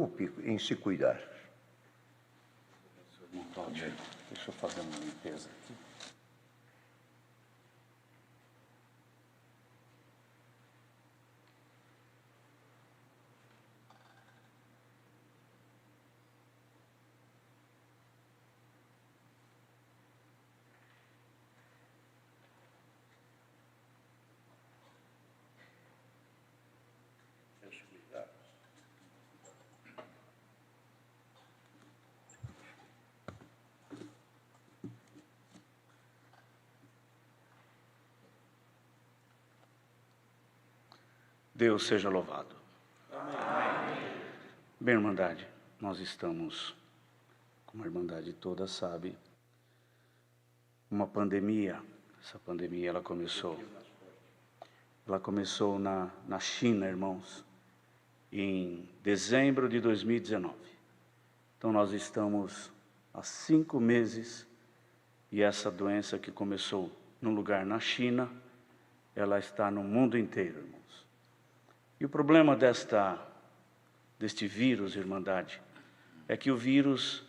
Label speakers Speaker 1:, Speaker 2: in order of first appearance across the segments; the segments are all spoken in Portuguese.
Speaker 1: preocupe em se cuidar.
Speaker 2: Deixa eu fazer uma limpeza aqui. Deus seja louvado. Amém. Bem, Irmandade, nós estamos, como a Irmandade toda sabe, uma pandemia. Essa pandemia, ela começou na China, irmãos, em dezembro de 2019. Então, nós estamos há 5 meses e essa doença que começou num lugar na China, ela está no mundo inteiro, irmãos. E o problema deste vírus, Irmandade, é que o vírus,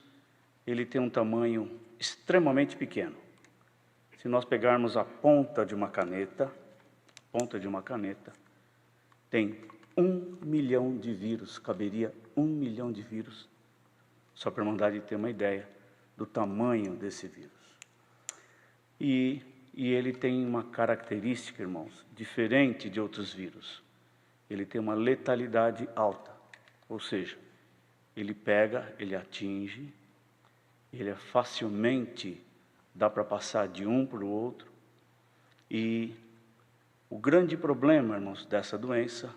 Speaker 2: ele tem um tamanho extremamente pequeno. Se nós pegarmos a ponta de uma caneta, tem 1 milhão de vírus, caberia 1 milhão de vírus, só para a Irmandade ter uma ideia do tamanho desse vírus. E ele tem uma característica, irmãos, diferente de outros vírus. Ele tem uma letalidade alta, ou seja, ele pega, ele atinge, ele é facilmente, dá para passar de um para o outro. E o grande problema, irmãos, dessa doença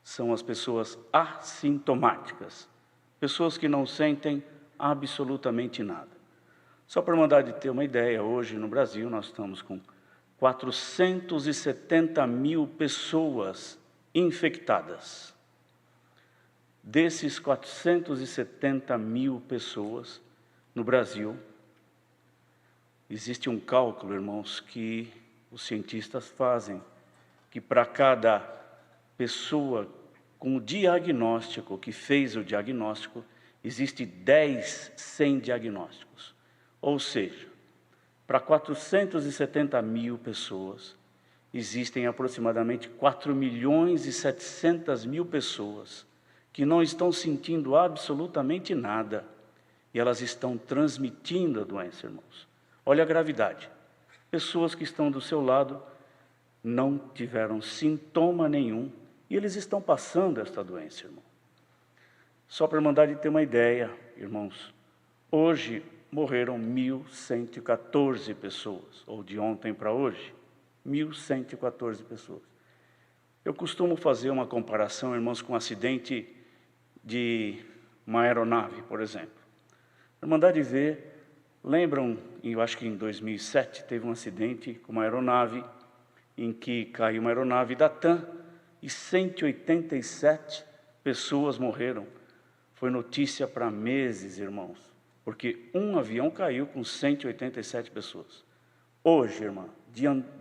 Speaker 2: são as pessoas assintomáticas, pessoas que não sentem absolutamente nada. Só para mandar de ter uma ideia, hoje no Brasil nós estamos com 470 mil pessoas infectadas. Desses 470 mil pessoas no Brasil, existe um cálculo, irmãos, que os cientistas fazem, que para cada pessoa com o diagnóstico, que fez o diagnóstico, existe 10 sem diagnósticos. Ou seja, para 470 mil pessoas, existem aproximadamente 4.700.000 pessoas que não estão sentindo absolutamente nada e elas estão transmitindo a doença, irmãos. Olha a gravidade. Pessoas que estão do seu lado não tiveram sintoma nenhum e eles estão passando esta doença, irmão. Só para mandar de ter uma ideia, irmãos, hoje morreram 1.114 pessoas, ou de ontem para hoje, 1.114 pessoas. Eu costumo fazer uma comparação, irmãos, com um acidente de uma aeronave, por exemplo. A Irmandade ver, lembram, eu acho que em 2007, teve um acidente com uma aeronave, em que caiu uma aeronave da TAM, e 187 pessoas morreram. Foi notícia para meses, irmãos, porque um avião caiu com 187 pessoas. Hoje, irmã,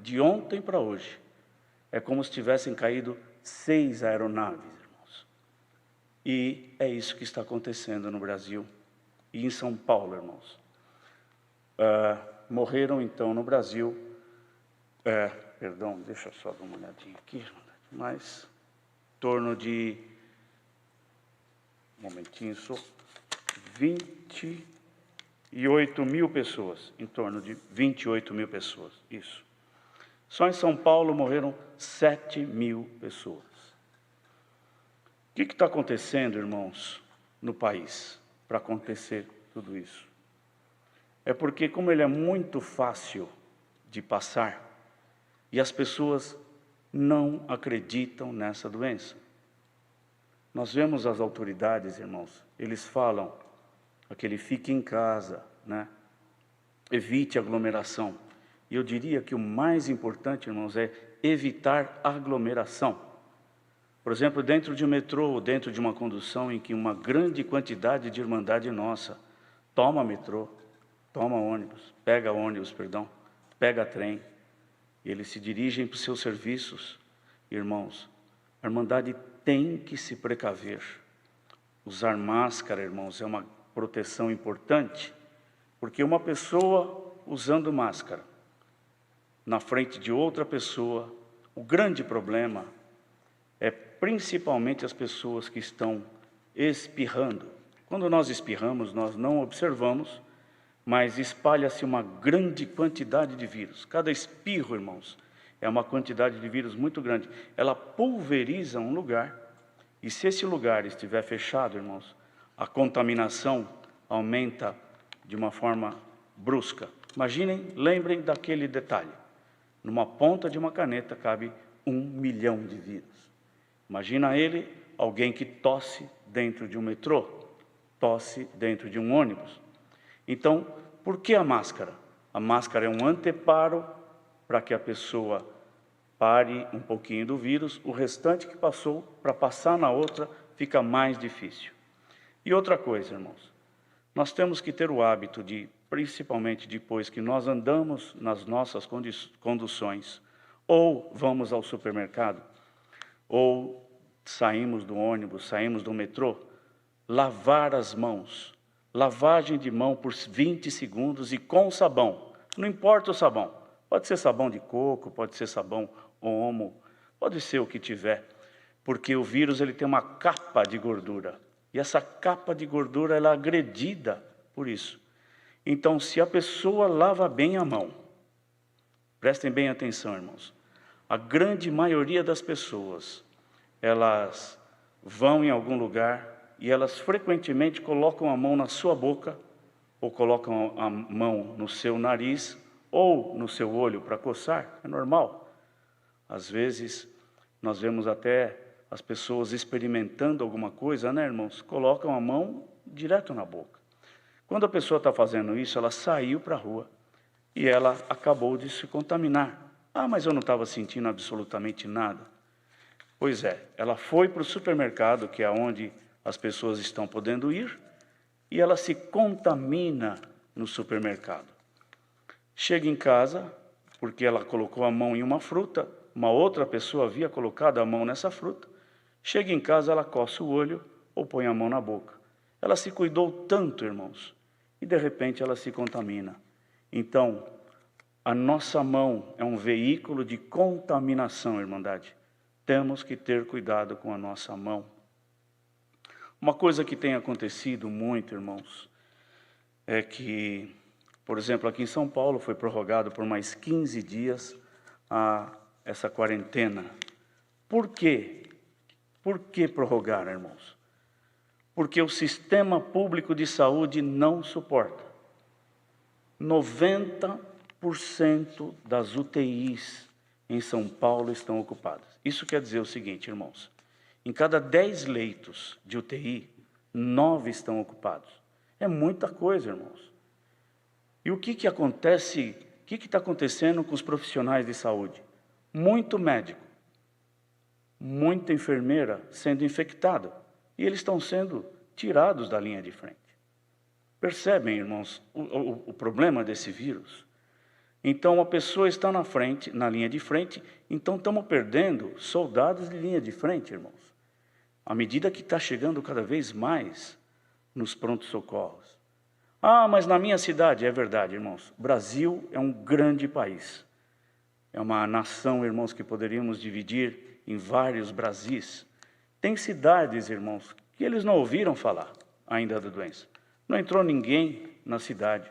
Speaker 2: de ontem para hoje, é como se tivessem caído 6 aeronaves, irmãos. E é isso que está acontecendo no Brasil e em São Paulo, irmãos. Morreram, então, no Brasil, perdão, deixa eu só dar uma olhadinha aqui, mas em torno de, um momentinho, 28 mil pessoas, em torno de 28 mil pessoas, isso. Só em São Paulo morreram 7 mil pessoas. O que está acontecendo, irmãos, no país, para acontecer tudo isso? É porque, como ele é muito fácil de passar, e as pessoas não acreditam nessa doença. Nós vemos as autoridades, irmãos, eles falam, aquele fique em casa, né? Evite aglomeração. E eu diria que o mais importante, irmãos, é evitar aglomeração. Por exemplo, dentro de um metrô, ou dentro de uma condução em que uma grande quantidade de irmandade nossa toma metrô, toma ônibus, pega trem, e eles se dirigem para os seus serviços. Irmãos, a Irmandade tem que se precaver. usar máscara, irmãos, é uma proteção importante, porque uma pessoa usando máscara na frente de outra pessoa, o grande problema é principalmente as pessoas que estão espirrando. Quando nós espirramos, nós não observamos, mas espalha-se uma grande quantidade de vírus. Cada espirro, irmãos, é uma quantidade de vírus muito grande. Ela pulveriza um lugar, e se esse lugar estiver fechado, irmãos, a contaminação aumenta de uma forma brusca. Imaginem, lembrem daquele detalhe. Numa ponta de uma caneta cabe 1 milhão de vírus. Imagina alguém que tosse dentro de um metrô, tosse dentro de um ônibus. Então, por que a máscara? A máscara é um anteparo para que a pessoa pare um pouquinho do vírus, o restante que passou, para passar na outra, fica mais difícil. E outra coisa, irmãos, nós temos que ter o hábito de, principalmente depois que nós andamos nas nossas conduções, ou vamos ao supermercado, ou saímos do ônibus, saímos do metrô, lavar as mãos. Lavagem de mão por 20 segundos e com sabão. Não importa o sabão. Pode ser sabão de coco, pode ser sabão Omo, pode ser o que tiver. Porque o vírus ele tem uma capa de gordura. E essa capa de gordura ela é agredida por isso. Então, se a pessoa lava bem a mão, prestem bem atenção, irmãos. A grande maioria das pessoas, elas vão em algum lugar e elas frequentemente colocam a mão na sua boca, ou colocam a mão no seu nariz, ou no seu olho para coçar, é normal. Às vezes, nós vemos até as pessoas experimentando alguma coisa, né, irmãos? Colocam a mão direto na boca. Quando a pessoa está fazendo isso, ela saiu para a rua e ela acabou de se contaminar. Ah, mas eu não estava sentindo absolutamente nada. Pois é, ela foi para o supermercado, que é onde as pessoas estão podendo ir, e ela se contamina no supermercado. Chega em casa, porque ela colocou a mão em uma fruta, uma outra pessoa havia colocado a mão nessa fruta. Chega em casa, ela coça o olho ou põe a mão na boca. Ela se cuidou tanto, irmãos, e de repente ela se contamina. Então, a nossa mão é um veículo de contaminação, irmandade. Temos que ter cuidado com a nossa mão. Uma coisa que tem acontecido muito, irmãos, é que, por exemplo, aqui em São Paulo foi prorrogado por mais 15 dias essa quarentena. Por quê? Por que prorrogar, irmãos? Porque o sistema público de saúde não suporta. 90% das UTIs em São Paulo estão ocupadas. Isso quer dizer o seguinte, irmãos. Em cada 10 leitos de UTI, 9 estão ocupados. É muita coisa, irmãos. E o que acontece, o que está acontecendo com os profissionais de saúde? Muito médico, muita enfermeira sendo infectada. E eles estão sendo tirados da linha de frente. Percebem, irmãos, o problema desse vírus? Então, a pessoa está na linha de frente, então estamos perdendo soldados de linha de frente, irmãos. À medida que está chegando cada vez mais nos prontos-socorros. Ah, mas na minha cidade, é verdade, irmãos. O Brasil é um grande país. É uma nação, irmãos, que poderíamos dividir em vários Brasis. Tem cidades, irmãos, que eles não ouviram falar ainda da doença. Não entrou ninguém na cidade.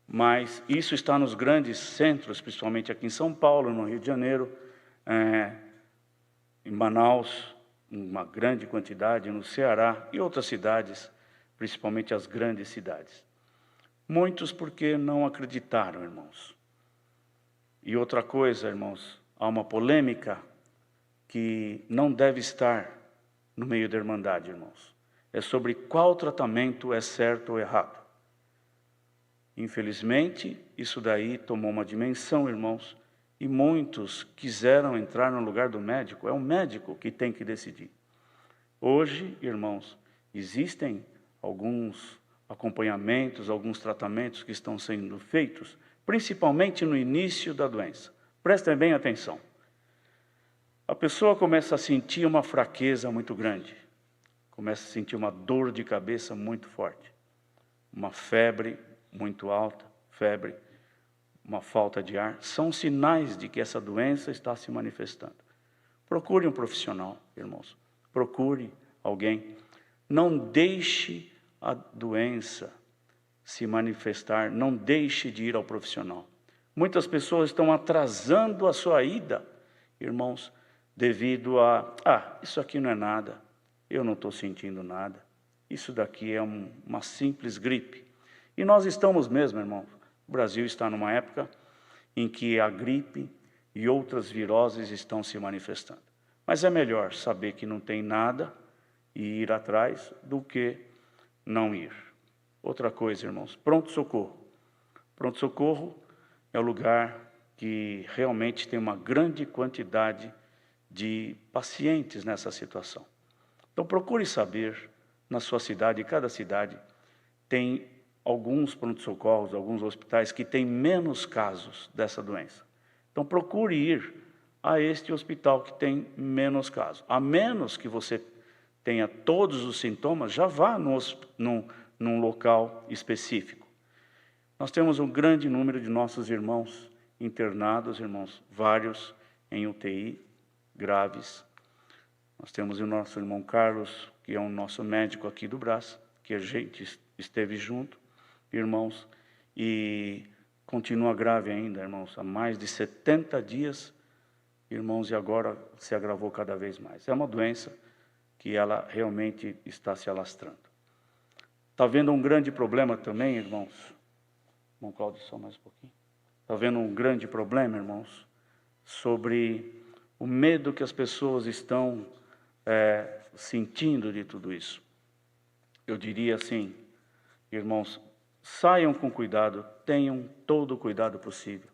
Speaker 2: Mas isso está nos grandes centros, principalmente aqui em São Paulo, no Rio de Janeiro, em Manaus, uma grande quantidade, no Ceará e outras cidades, principalmente as grandes cidades. Muitos porque não acreditaram, irmãos. E outra coisa, irmãos, há uma polêmica que não deve estar no meio da Irmandade, irmãos. É sobre qual tratamento é certo ou errado. Infelizmente, isso daí tomou uma dimensão, irmãos, e muitos quiseram entrar no lugar do médico. É o médico que tem que decidir. Hoje, irmãos, existem alguns acompanhamentos, alguns tratamentos que estão sendo feitos, principalmente no início da doença. Prestem bem atenção. A pessoa começa a sentir uma fraqueza muito grande. começa a sentir uma dor de cabeça muito forte, uma febre muito alta, uma falta de ar, são sinais de que essa doença está se manifestando. Procure um profissional, irmãos. Procure alguém. Não deixe a doença se manifestar, não deixe de ir ao profissional. Muitas pessoas estão atrasando a sua ida, irmãos, devido a, isso aqui não é nada, eu não estou sentindo nada, isso daqui é uma simples gripe. E nós estamos mesmo, irmãos, o Brasil está numa época em que a gripe e outras viroses estão se manifestando. Mas é melhor saber que não tem nada e ir atrás do que não ir. Outra coisa, irmãos, pronto-socorro. Pronto-socorro é o lugar que realmente tem uma grande quantidade de pacientes nessa situação. Então procure saber, na sua cidade, cada cidade tem alguns pronto-socorros, alguns hospitais que têm menos casos dessa doença. Então procure ir a este hospital que tem menos casos. A menos que você tenha todos os sintomas, já vá num local específico. Nós temos um grande número de nossos irmãos internados, irmãos, vários em UTI, graves. Nós temos o nosso irmão Carlos, que é o nosso médico aqui do Brás, que a gente esteve junto, irmãos, e continua grave ainda, irmãos, há mais de 70 dias, irmãos, e agora se agravou cada vez mais. É uma doença que ela realmente está se alastrando. Está vendo um grande problema também, irmãos? Irmão Cláudio, só mais um pouquinho. Está vendo um grande problema, irmãos, sobre o medo que as pessoas estão sentindo de tudo isso. Eu diria assim, irmãos, saiam com cuidado, tenham todo o cuidado possível.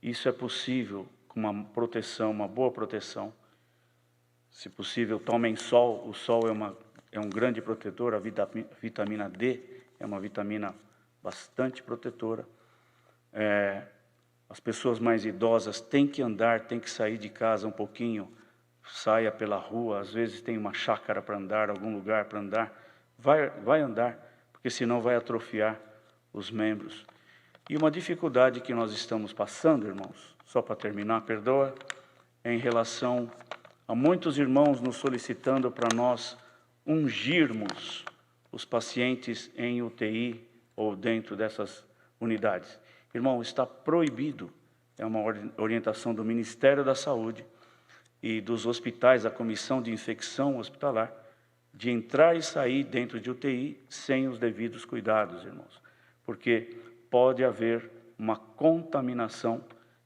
Speaker 2: Isso é possível com uma proteção, uma boa proteção. Se possível, tomem sol. O sol é um grande protetor. A vitamina D é uma vitamina bastante protetora. As pessoas mais idosas têm que andar, têm que sair de casa um pouquinho. Saia pela rua, às vezes tem uma chácara para andar, algum lugar para andar. Vai andar, porque senão vai atrofiar os membros. E uma dificuldade que nós estamos passando, irmãos, só para terminar, perdoa, é em relação a muitos irmãos nos solicitando para nós ungirmos os pacientes em UTI ou dentro dessas unidades. Irmão, está proibido, é uma orientação do Ministério da Saúde e dos hospitais, a Comissão de Infecção Hospitalar, de entrar e sair dentro de UTI sem os devidos cuidados, irmãos, porque pode haver uma contaminação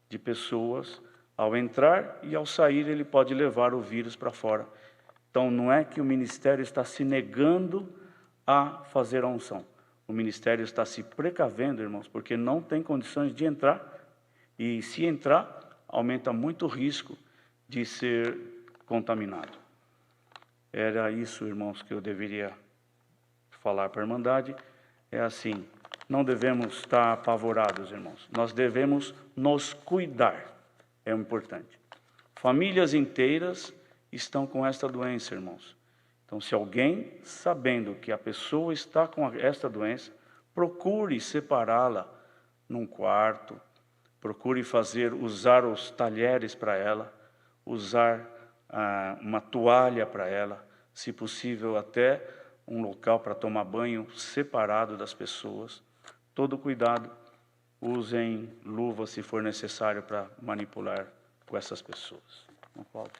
Speaker 2: de pessoas. Ao entrar e ao sair, ele pode levar o vírus para fora. Então, não é que o Ministério está se negando a fazer a unção. O Ministério está se precavendo, irmãos, porque não tem condições de entrar. E, se entrar, aumenta muito o risco de ser contaminado. Era isso, irmãos, que eu deveria falar para a Irmandade. É assim, não devemos estar apavorados, irmãos. Nós devemos nos cuidar. É importante. Famílias inteiras estão com esta doença, irmãos. Então, se alguém, sabendo que a pessoa está com esta doença, procure separá-la num quarto, procure usar os talheres para ela, usar uma toalha para ela, se possível até um local para tomar banho separado das pessoas. Todo cuidado. Usem luva se for necessário para manipular com essas pessoas. Não pode?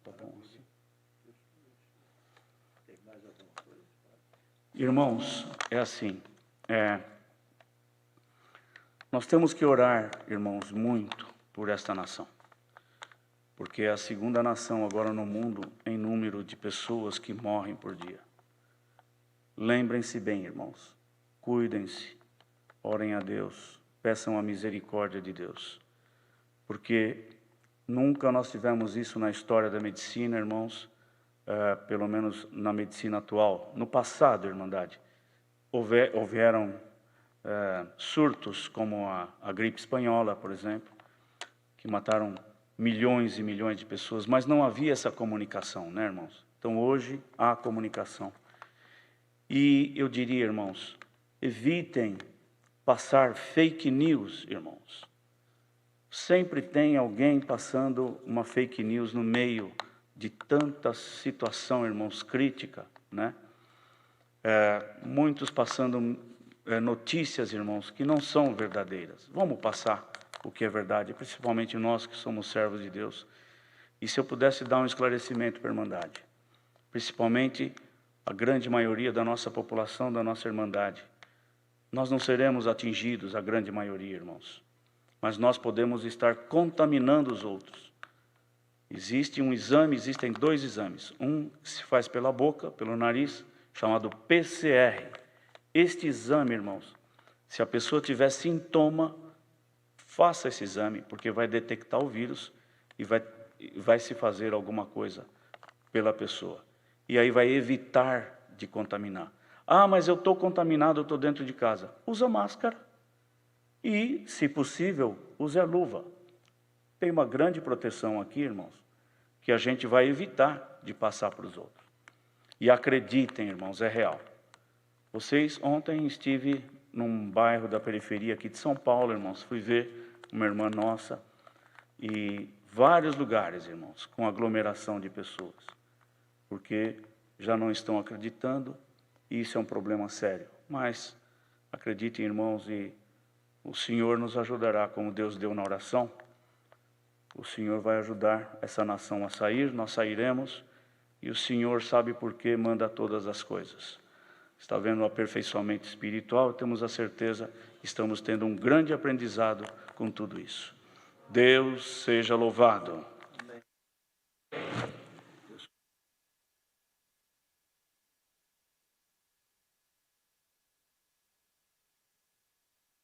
Speaker 2: Tá bom assim. Irmãos, é assim. Nós temos que orar, irmãos, muito por esta nação. Porque é a segunda nação agora no mundo em número de pessoas que morrem por dia. Lembrem-se bem, irmãos. Cuidem-se. Orem a Deus, peçam a misericórdia de Deus, porque nunca nós tivemos isso na história da medicina, irmãos, pelo menos na medicina atual. No passado, Irmandade, houveram surtos como a gripe espanhola, por exemplo, que mataram milhões e milhões de pessoas, mas não havia essa comunicação, né, irmãos? Então, hoje, há comunicação. E eu diria, irmãos, evitem passar fake news, irmãos. Sempre tem alguém passando uma fake news no meio de tanta situação, irmãos, crítica, né? Muitos passando notícias, irmãos, que não são verdadeiras. Vamos passar o que é verdade, principalmente nós que somos servos de Deus. E se eu pudesse dar um esclarecimento para a Irmandade, principalmente a grande maioria da nossa população, da nossa Irmandade, nós não seremos atingidos, a grande maioria, irmãos, mas nós podemos estar contaminando os outros. Existem 2 exames, um que se faz pela boca, pelo nariz, chamado PCR. Este exame, irmãos, se a pessoa tiver sintoma, faça esse exame, porque vai detectar o vírus e vai se fazer alguma coisa pela pessoa. E aí vai evitar de contaminar. Ah, mas eu estou contaminado, eu estou dentro de casa. Usa máscara e, se possível, use a luva. Tem uma grande proteção aqui, irmãos, que a gente vai evitar de passar para os outros. E acreditem, irmãos, é real. Ontem estive num bairro da periferia aqui de São Paulo, irmãos, fui ver uma irmã nossa e vários lugares, irmãos, com aglomeração de pessoas, porque já não estão acreditando e isso é um problema sério. Mas acreditem, irmãos, e o Senhor nos ajudará, como Deus deu na oração. O Senhor vai ajudar essa nação a sair, nós sairemos, e o Senhor sabe por que manda todas as coisas. Está vendo o aperfeiçoamento espiritual, temos a certeza que estamos tendo um grande aprendizado com tudo isso. Deus seja louvado.